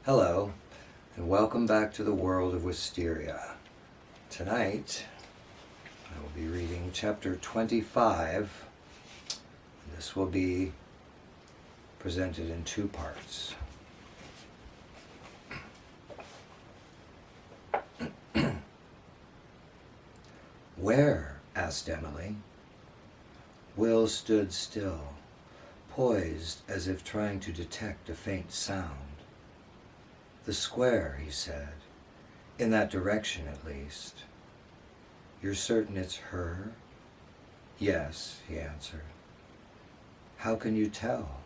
Hello, and welcome back to the world of Wysteria. Tonight, I will be reading chapter 25. This will be presented in two parts. Where? Asked Emily. Will stood still, poised as if trying to detect a faint sound. The square, he said. In that direction, at least. You're certain it's her? Yes, he answered. How can you tell?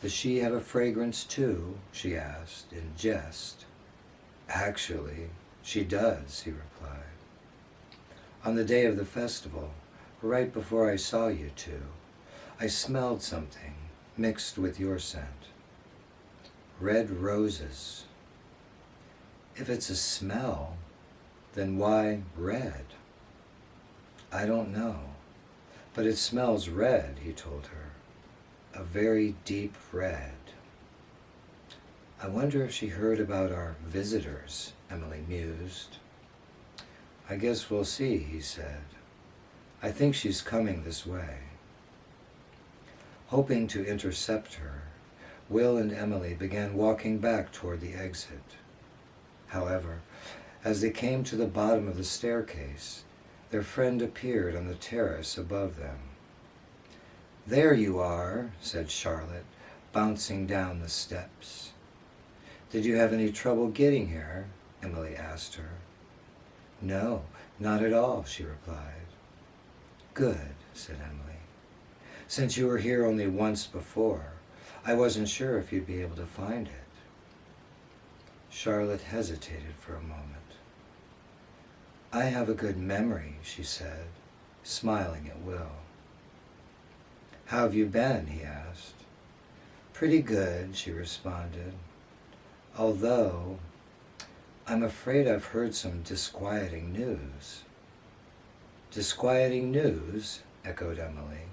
Does she have a fragrance too? She asked, in jest. Actually, she does, he replied. On the day of the festival, right before I saw you two, I smelled something mixed with your scent. Red roses. If it's a smell, then why red? I don't know, but it smells red, he told her. A very deep red. I wonder if she heard about our visitors, Emily mused. I guess we'll see, he said. I think she's coming this way. Hoping to intercept her, Will and Emily began walking back toward the exit. However, as they came to the bottom of the staircase, their friend appeared on the terrace above them. There you are, said Charlotte, bouncing down the steps. Did you have any trouble getting here? Emily asked her. No, not at all, she replied. Good, said Emily. Since you were here only once before, I wasn't sure if you'd be able to find it. Charlotte hesitated for a moment. I have a good memory, she said, smiling at Will. How have you been? He asked. Pretty good, she responded. Although, I'm afraid I've heard some disquieting news. Disquieting news? Echoed Emily.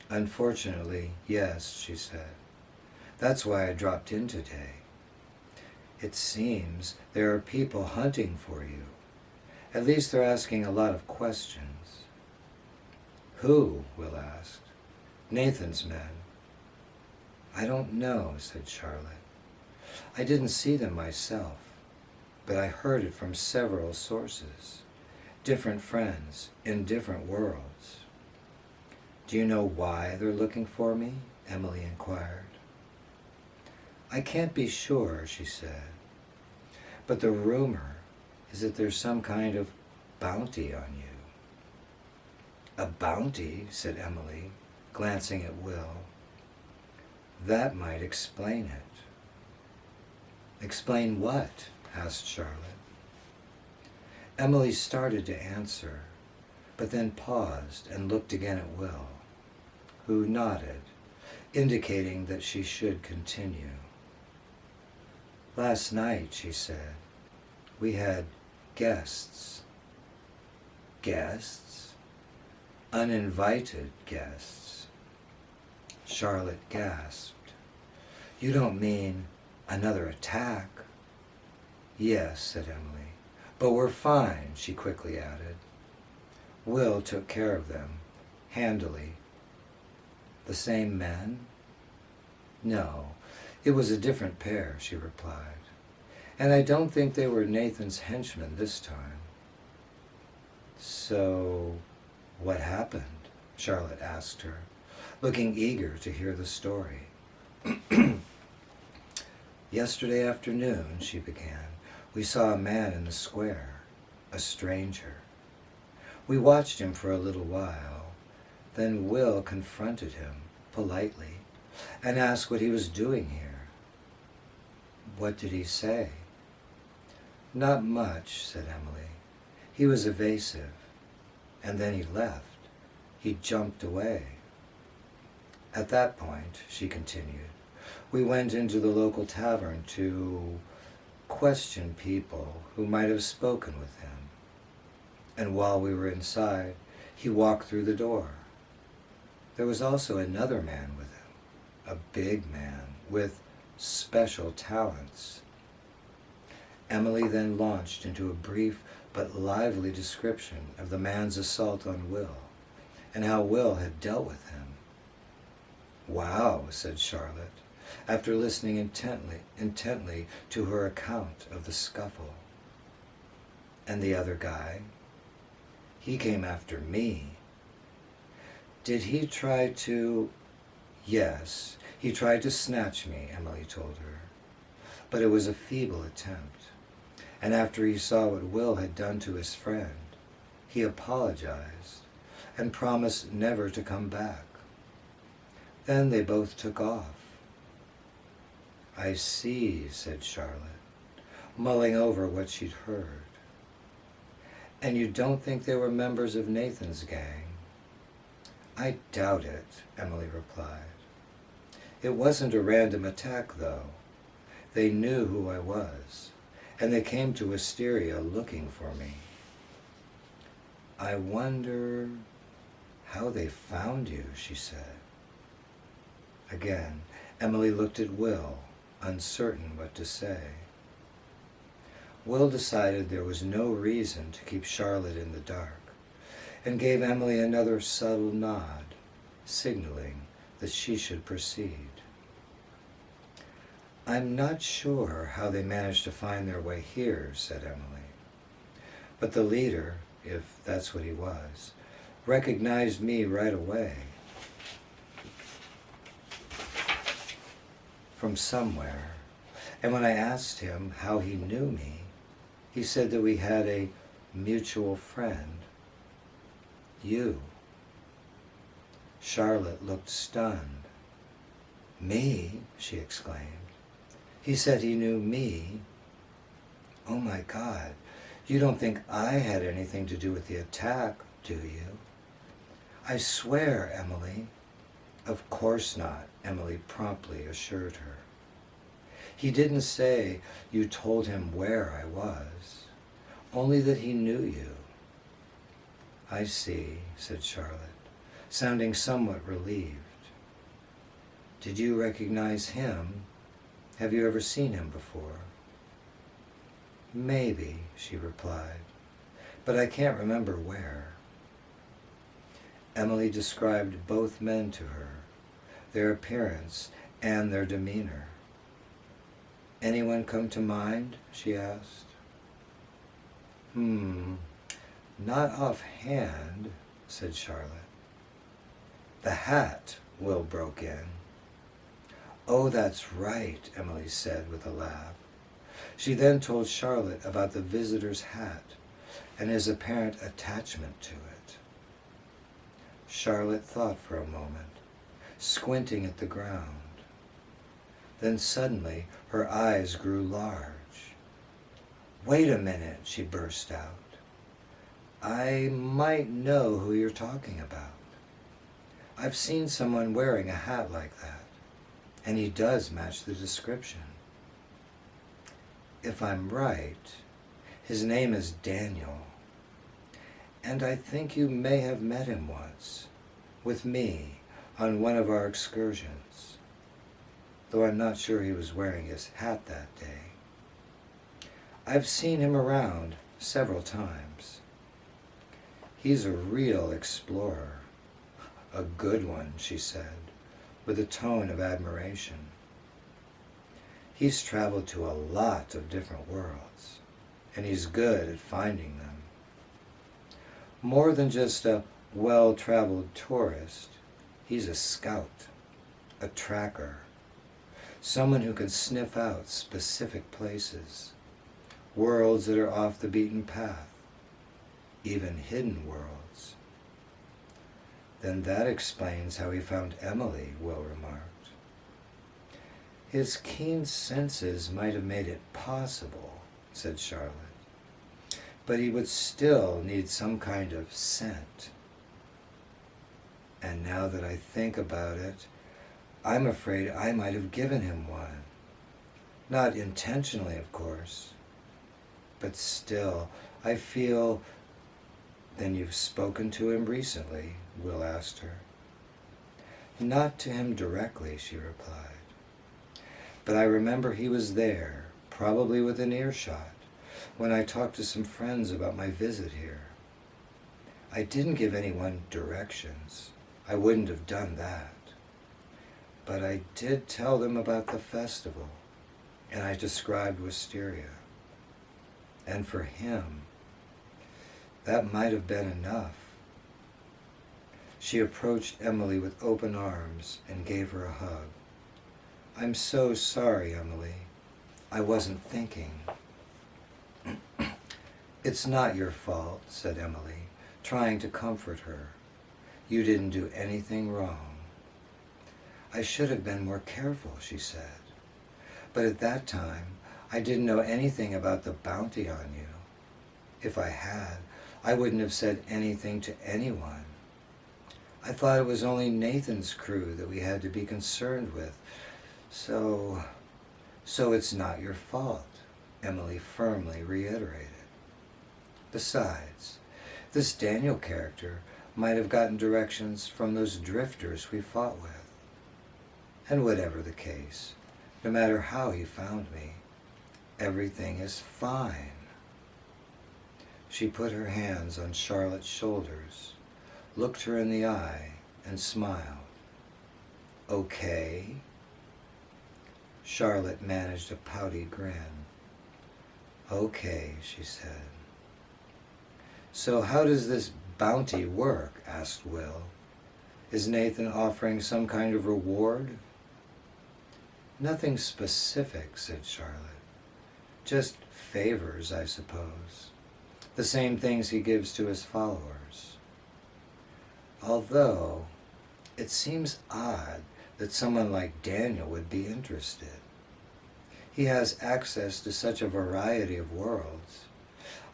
Unfortunately, yes, she said. That's why I dropped in today. It seems there are people hunting for you. At least they're asking a lot of questions. Who? Will asked. Nathan's men. I don't know, said Charlotte. I didn't see them myself, but I heard it from several sources. Different friends in different worlds. Do you know why they're looking for me? Emily inquired. I can't be sure, she said. But the rumor is that there's some kind of bounty on you. A bounty, said Emily, glancing at Will. That might explain it. Explain what? Asked Charlotte. Emily started to answer, but then paused and looked again at Will, who nodded, indicating that she should continue. Last night, she said, we had guests. Guests? Uninvited guests. Charlotte gasped. You don't mean another attack? Yes, said Emily. But we're fine, she quickly added. Will took care of them, handily. The same men? No, it was a different pair, she replied. And I don't think they were Nathan's henchmen this time. So, what happened? Charlotte asked her, looking eager to hear the story. Yesterday afternoon, she began, we saw a man in the square, a stranger. We watched him for a little while. Then Will confronted him, politely, and asked what he was doing here. What did he say? Not much, said Emily. He was evasive, and then he left. He jumped away. At that point, she continued, we went into the local tavern to question people who might have spoken with him. And while we were inside, he walked through the door. There was also another man with him, a big man with special talents. Emily then launched into a brief but lively description of the man's assault on Will and how Will had dealt with him. "Wow," said Charlotte, after listening intently to her account of the scuffle. "And the other guy? He came after me." "Did he try to—" "Yes, he tried to snatch me," Emily told her. "But it was a feeble attempt. And after he saw what Will had done to his friend, he apologized and promised never to come back. Then they both took off." "I see," said Charlotte, mulling over what she'd heard. "And you don't think they were members of Nathan's gang?" "I doubt it," Emily replied. "It wasn't a random attack, though. They knew who I was, and they came to Wysteria looking for me. I wonder how they found you," she said. Again, Emily looked at Will, uncertain what to say. Will decided there was no reason to keep Charlotte in the dark, and gave Emily another subtle nod, signaling that she should proceed. "I'm not sure how they managed to find their way here," said Emily. "But the leader, if that's what he was, recognized me right away. From somewhere. And when I asked him how he knew me, he said that we had a mutual friend. You." Charlotte looked stunned. "Me?" she exclaimed. "He said he knew me? Oh my God, you don't think I had anything to do with the attack, do you?" "I swear, Emily." "Of course not," Emily promptly assured her. "He didn't say you told him where I was, only that he knew you." "I see," said Charlotte, sounding somewhat relieved. "Did you recognize him? Have you ever seen him before?" "Maybe," she replied, "but I can't remember where." Emily described both men to her, their appearance and their demeanor. "Anyone come to mind?" she asked. Not offhand," said Charlotte. "The hat," Will broke in. "Oh, that's right," Emily said with a laugh. She then told Charlotte about the visitor's hat and his apparent attachment to it. Charlotte thought for a moment, squinting at the ground. Then suddenly her eyes grew large. "Wait a minute," she burst out. "I might know who you're talking about. I've seen someone wearing a hat like that, and he does match the description. If I'm right, his name is Daniel, and I think you may have met him once, with me, on one of our excursions, though I'm not sure he was wearing his hat that day. I've seen him around several times. He's a real explorer. A good one," she said, with a tone of admiration. "He's traveled to a lot of different worlds, and he's good at finding them. More than just a well-traveled tourist, he's a scout, a tracker, someone who can sniff out specific places, worlds that are off the beaten path, even hidden worlds." "Then that explains how he found Emily," Will remarked. "His keen senses might have made it possible," said Charlotte, "but he would still need some kind of scent. And now that I think about it, I'm afraid I might have given him one. Not intentionally, of course, but still, I feel—" "Then you've spoken to him recently?" Will asked her. "Not to him directly," she replied, but I remember he was there, probably within earshot, when I talked to some friends about my visit here. I didn't give anyone directions. I wouldn't have done that. But I did tell them about the festival, and I described Wysteria. And for him, that might have been enough. She approached Emily with open arms and gave her a hug. I'm so sorry, Emily. I wasn't thinking. It's not your fault, said Emily, trying to comfort her. You didn't do anything wrong. I should have been more careful, she said. But at that time, I didn't know anything about the bounty on you. If I had, I wouldn't have said anything to anyone. I thought it was only Nathan's crew that we had to be concerned with. So it's not your fault, Emily firmly reiterated. Besides, this Daniel character might have gotten directions from those drifters we fought with. And whatever the case, no matter how he found me, everything is fine. She put her hands on Charlotte's shoulders, looked her in the eye, and smiled. Okay? Charlotte managed a pouty grin. Okay, she said. So how does this bounty work? Asked Will. Is Nathan offering some kind of reward? Nothing specific, said Charlotte. Just favors, I suppose. The same things he gives to his followers. Although, it seems odd that someone like Daniel would be interested. He has access to such a variety of worlds.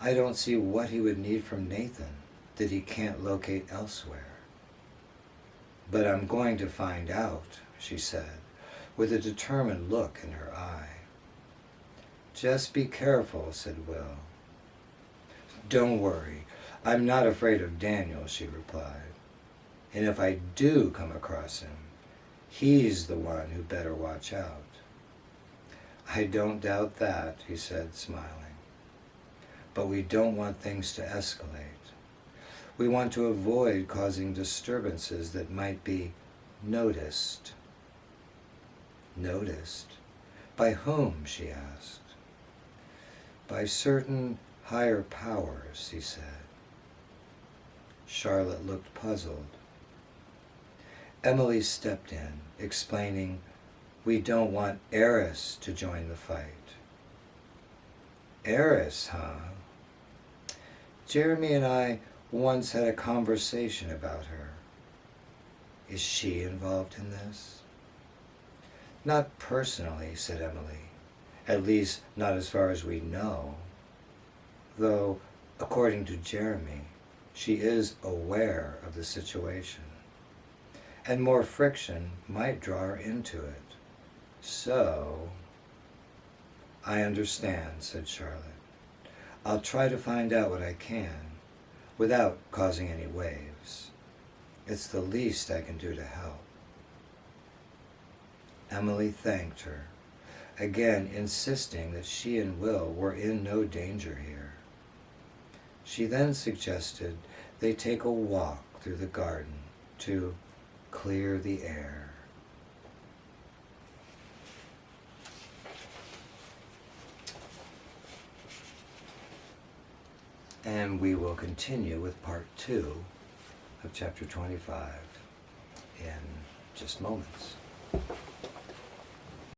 I don't see what he would need from Nathan that he can't locate elsewhere. But I'm going to find out, she said, with a determined look in her eye. Just be careful, said Will. Don't worry, I'm not afraid of Daniel, she replied. And if I do come across him, he's the one who better watch out. I don't doubt that, he said, smiling. But we don't want things to escalate. We want to avoid causing disturbances that might be noticed. Noticed? By whom? She asked. By certain higher powers, he said. Charlotte looked puzzled. Emily stepped in, explaining, we don't want Eris to join the fight. Eris, huh? Jeremy and I once had a conversation about her. Is she involved in this? Not personally, said Emily. At least not as far as we know. Though, according to Jeremy, she is aware of the situation. And more friction might draw her into it. So, I understand, said Charlotte. I'll try to find out what I can, without causing any waves. It's the least I can do to help. Emily thanked her, again insisting that she and Will were in no danger here. She then suggested they take a walk through the garden to clear the air. And we will continue with part 2 of chapter 25 in just moments.